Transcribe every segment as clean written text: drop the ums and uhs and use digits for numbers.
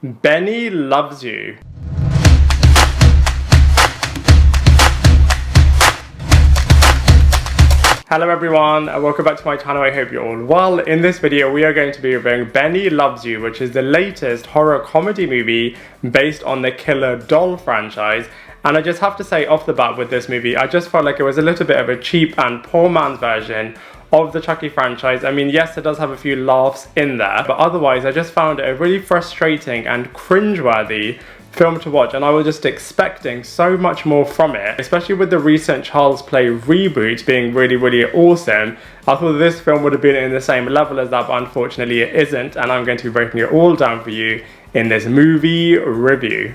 Benny Loves You. Hello everyone, and welcome back to my channel. I hope you're all well. In this video we are going to be reviewing Benny Loves You, which is the latest horror comedy movie based on the Killer Doll franchise. And I just have to say off the bat with this movie, I just felt like it was a little bit of a cheap and poor man's version of the Chucky franchise. I mean, yes, it does have a few laughs in there, but otherwise I just found it a really frustrating and cringeworthy film to watch, and I was just expecting so much more from it, especially with the recent Child's Play reboot being really awesome. I thought this film would have been in the same level as that, but unfortunately it isn't, and I'm going to be breaking it all down for you in this movie review.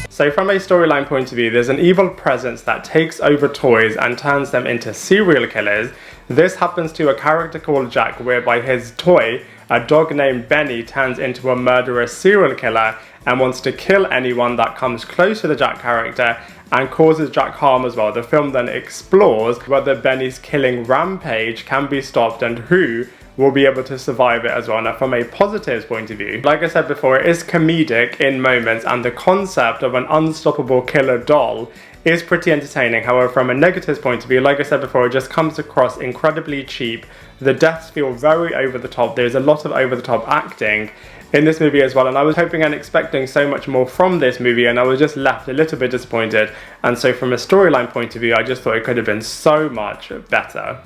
So from a storyline point of view, there's an evil presence that takes over toys and turns them into serial killers. This happens to a character called Jack, whereby his toy, a dog named Benny, turns into a murderous serial killer and wants to kill anyone that comes close to the Jack character and causes Jack harm as well. The film then explores whether Benny's killing rampage can be stopped and who will be able to survive it as well. Now, from a positives point of view, like I said before, it is comedic in moments, and the concept of an unstoppable killer doll is pretty entertaining. However, from a negatives point of view, like I said before, it just comes across incredibly cheap. The deaths feel very over the top. There's a lot of over the top acting in this movie as well, and I was hoping and expecting so much more from this movie, and I was just left a little bit disappointed. And so from a storyline point of view, I just thought it could have been so much better.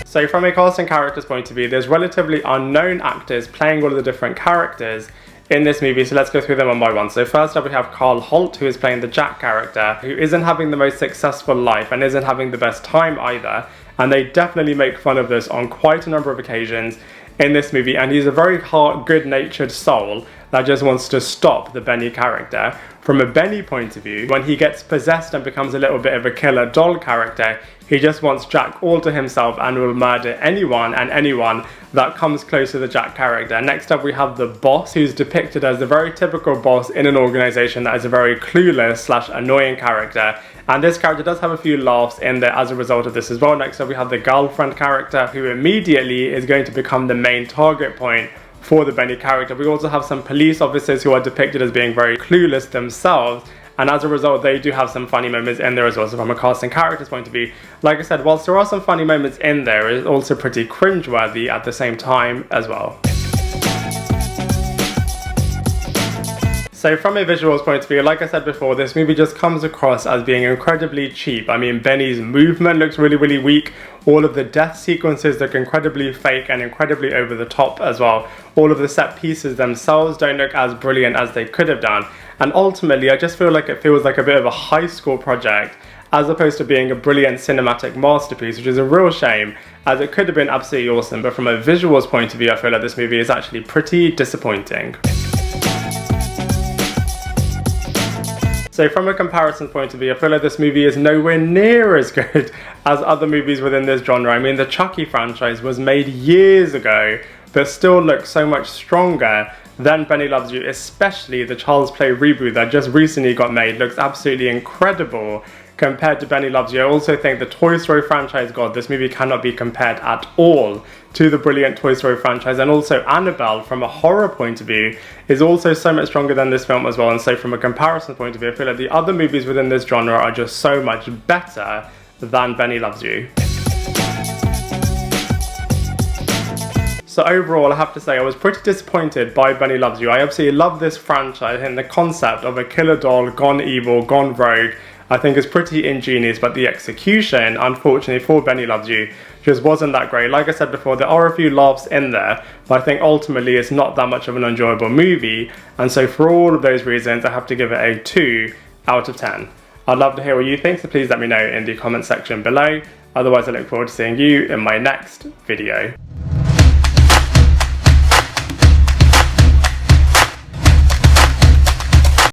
So from a cast and characters point of view, there's relatively unknown actors playing all of the different characters in this movie, so let's go through them one by one. So first up we have Karl Holt, who is playing the Jack character, who isn't having the most successful life and isn't having the best time either, and they definitely make fun of this on quite a number of occasions in this movie, and he's a very good-natured soul that just wants to stop the Benny character. From a Benny point of view, when he gets possessed and becomes a little bit of a killer doll character, he just wants Jack all to himself and will murder anyone and anyone that comes close to the Jack character. Next up we have the boss, who's depicted as the very typical boss in an organization that is a very clueless / annoying character. And this character does have a few laughs in there as a result of this as well. Next up we have the girlfriend character, who immediately is going to become the main target point for the Benny character. We also have some police officers who are depicted as being very clueless themselves, and as a result they do have some funny moments in there as well. So from a cast and characters point of view, like I said, whilst there are some funny moments in there, it's also pretty cringeworthy at the same time as well. So from a visuals point of view, like I said before, this movie just comes across as being incredibly cheap. I mean, Benny's movement looks really weak. All of the death sequences look incredibly fake and incredibly over the top as well. All of the set pieces themselves don't look as brilliant as they could have done. And ultimately, I just feel like it feels like a bit of a high school project as opposed to being a brilliant cinematic masterpiece, which is a real shame, as it could have been absolutely awesome. But from a visuals point of view, I feel like this movie is actually pretty disappointing. So from a comparison point of view, I feel like this movie is nowhere near as good as other movies within this genre. I mean, the Chucky franchise was made years ago, but still looks so much stronger than Benny Loves You, especially the Child's Play reboot that just recently got made. Looks absolutely incredible compared to Benny Loves You. I also think the Toy Story franchise, God, this movie cannot be compared at all to the brilliant Toy Story franchise. And also Annabelle, from a horror point of view, is also so much stronger than this film as well. And so from a comparison point of view, I feel like the other movies within this genre are just so much better than Benny Loves You. So overall, I have to say I was pretty disappointed by Benny Loves You. I absolutely love this franchise, and the concept of a killer doll gone evil, gone rogue, I think is pretty ingenious, but the execution, unfortunately for Benny Loves You, just wasn't that great. Like I said before, there are a few laughs in there, but I think ultimately it's not that much of an enjoyable movie, and so for all of those reasons, I have to give it a 2 out of 10. I'd love to hear what you think, so please let me know in the comment section below. Otherwise, I look forward to seeing you in my next video.